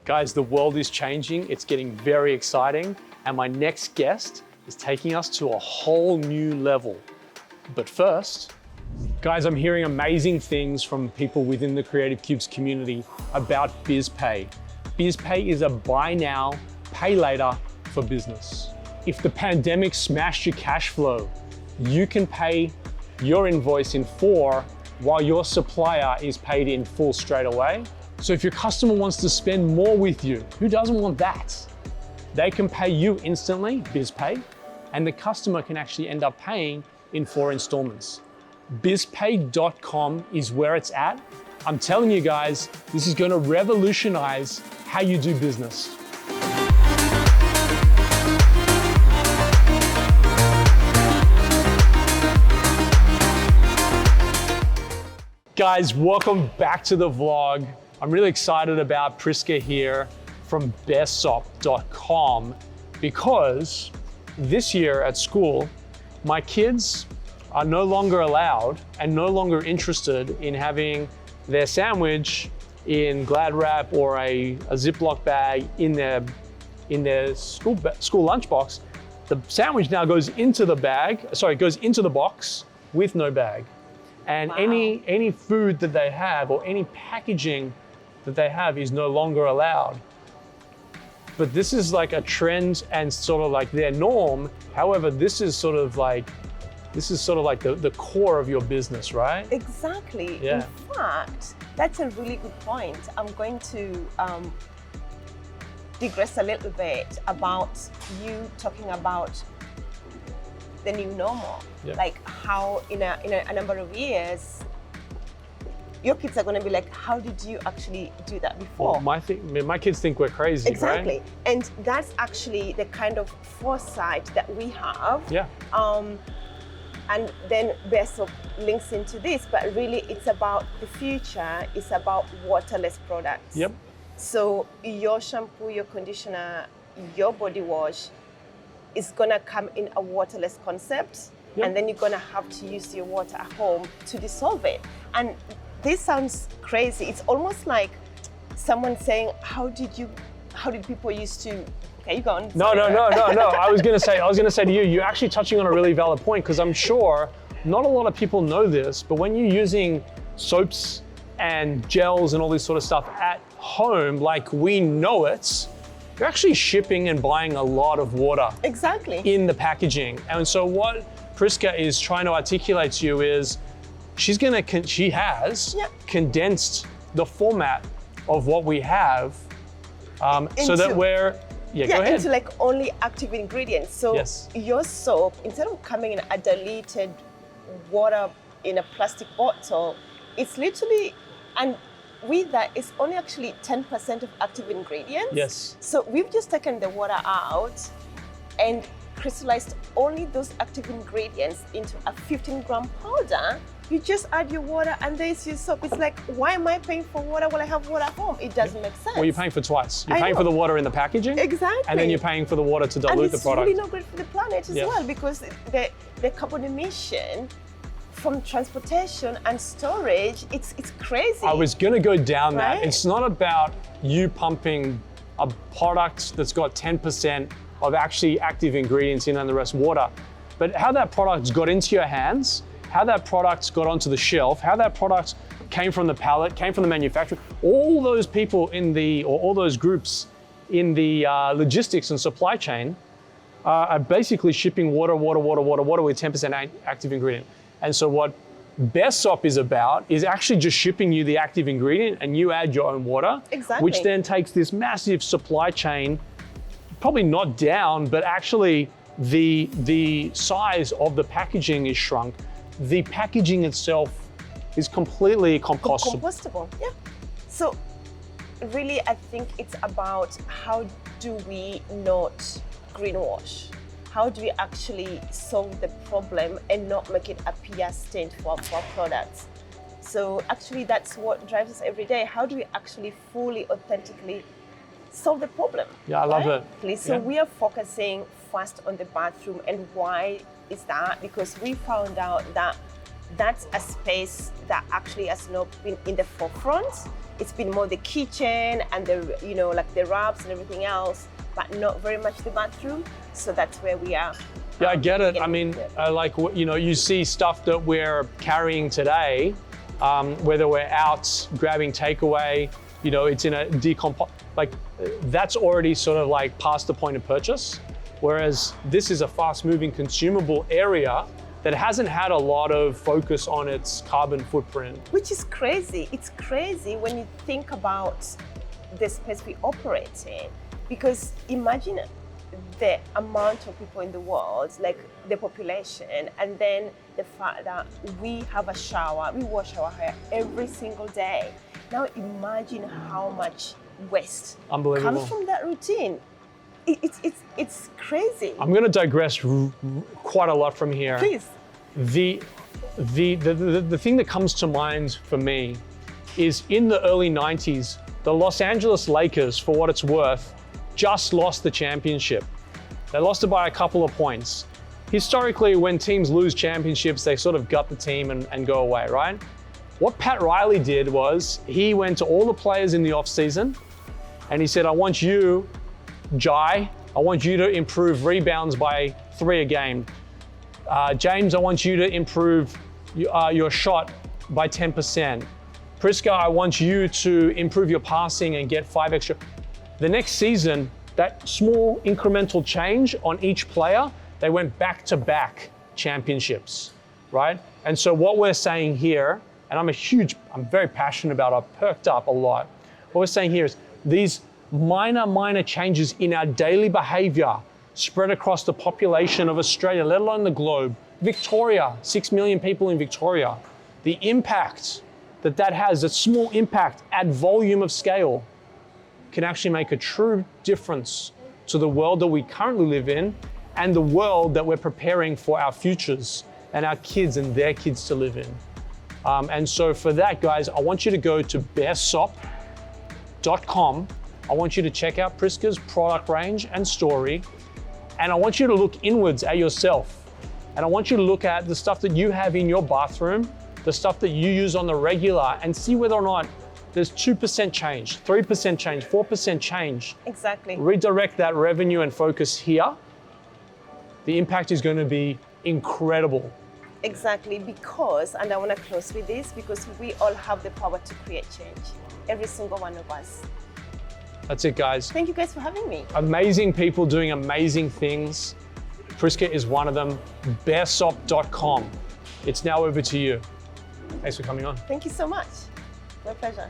Guys, the world is changing. It's getting very exciting. And my next guest is taking us to a whole new level. But first, guys, I'm hearing amazing things from people within the Creative Cubes community about BizPay. BizPay is a buy now, pay later for business. If the pandemic smashed your cash flow, you can pay your invoice in 4 while your supplier is paid in full straight away. So if your customer wants to spend more with you, who doesn't want that? They can pay you instantly, BizPay, and the customer can actually end up paying in 4 installments. Bizpay.com is where it's at. I'm telling you guys, this is going to revolutionize how you do business. Guys, welcome back to the vlog. I'm really excited about Prisca here from Baresop.com because this year at school, my kids are no longer allowed and no longer interested in having their sandwich in Glad wrap or a Ziploc bag in their school lunchbox. The sandwich now goes into the box with no bag. And wow. any food that they have or any packaging that they have is no longer allowed. But this is like a trend and sort of like their norm. However, this is sort of like the core of your business, right? Exactly. Yeah. In fact, that's a really good point. I'm going to digress a little bit about you talking about the new normal. Yeah. Like how in a number of years, your kids are going to be like, how did you actually do that before? Well, my kids think we're crazy, exactly. Right? And that's actually the kind of foresight that we have. Yeah. And then Baresop links into this, but really it's about the future. It's about waterless products. Yep. So your shampoo, your conditioner, your body wash is gonna come in a waterless concept. Yep. And then you're gonna have to use your water at home to dissolve it. And this sounds crazy. It's almost like someone saying, how did people used to, okay, you go on. No. I was gonna say to you, you're actually touching on a really valid point, because I'm sure not a lot of people know this, but when you're using soaps and gels and all this sort of stuff at home, like we know it, you're actually shipping and buying a lot of water. Exactly. In the packaging. And so what Prisca is trying to articulate to you is she has yep. condensed the format of what we have so that we're, go ahead. Into like only active ingredients. So yes. Your soap, instead of coming in a diluted water in a plastic bottle, it's literally, and with that, it's only actually 10% of active ingredients. Yes. So we've just taken the water out and crystallized only those active ingredients into a 15-gram powder. You just add your water and there's your soap. It's like, why am I paying for water while I have water at home? It doesn't make sense. Well, you're paying for twice. You're paying for the water in the packaging. Exactly. And then you're paying for the water to dilute the product. And it's really not great for the planet as well, because the carbon emission from transportation and storage, it's crazy. I was gonna go down that. Right? It's not about you pumping a product that's got 10% of actually active ingredients in and the rest water, but how that product got into your hands, how that product got onto the shelf, how that product came from the pallet, came from the manufacturer. All those people all those groups in the logistics and supply chain are basically shipping water with 10% active ingredient. And so what Baresop is about is actually just shipping you the active ingredient and you add your own water. Exactly. Which then takes this massive supply chain, probably not down, but actually the size of the packaging is shrunk. The packaging itself is completely compostable. Compostable, yeah. So really, I think it's about how do we not greenwash? How do we actually solve the problem and not make it a PR stunt for our products? So actually that's what drives us every day. How do we actually fully, authentically solve the problem? Yeah, I love it. So we are focusing first on the bathroom. And why is that? Because we found out that that's a space that actually has not been in the forefront it's been more the kitchen and the, you know, like the wraps and everything else, but not very much the bathroom. So that's where we are. Yeah, I get it. I mean, like, you know, you see stuff that we're carrying today, whether we're out grabbing takeaway, you know, it's in a like that's already sort of like past the point of purchase. Whereas this is a fast moving consumable area that hasn't had a lot of focus on its carbon footprint. Which is crazy. It's crazy when you think about the space we operate in, because imagine the amount of people in the world, like the population, and then the fact that we have a shower, we wash our hair every single day. Now imagine how much waste Unbelievable. comes from that routine. It's crazy. I'm going to digress quite a lot from here. Please. The thing that comes to mind for me is in the early 90s, the Los Angeles Lakers, for what it's worth, just lost the championship. They lost it by a couple of points. Historically, when teams lose championships, they sort of gut the team and go away, right? What Pat Riley did was he went to all the players in the offseason and he said, I want you, Jai, I want you to improve rebounds by 3 a game. James, I want you to improve your shot by 10%. Prisca, I want you to improve your passing and get 5 extra. The next season, that small incremental change on each player, they went back-to-back championships, right? And so what we're saying here, and I'm very passionate about it, I've perked up a lot. What we're saying here is these minor changes in our daily behavior spread across the population of Australia, let alone the globe. Victoria, 6 million people in Victoria. The impact that has, a small impact at volume of scale, can actually make a true difference to the world that we currently live in and the world that we're preparing for our futures and our kids and their kids to live in. And so for that, guys, I want you to go to Baresop.com. I want you to check out Prisca's product range and story. And I want you to look inwards at yourself. And I want you to look at the stuff that you have in your bathroom, the stuff that you use on the regular, and see whether or not there's 2% change, 3% change, 4% change. Exactly. Redirect that revenue and focus here. The impact is going to be incredible. Exactly, because, and I want to close with this, because we all have the power to create change. Every single one of us. That's it, guys. Thank you guys for having me. Amazing people doing amazing things. Prisca is one of them. Baresop.com. It's now over to you. Thanks for coming on. Thank you so much. My pleasure.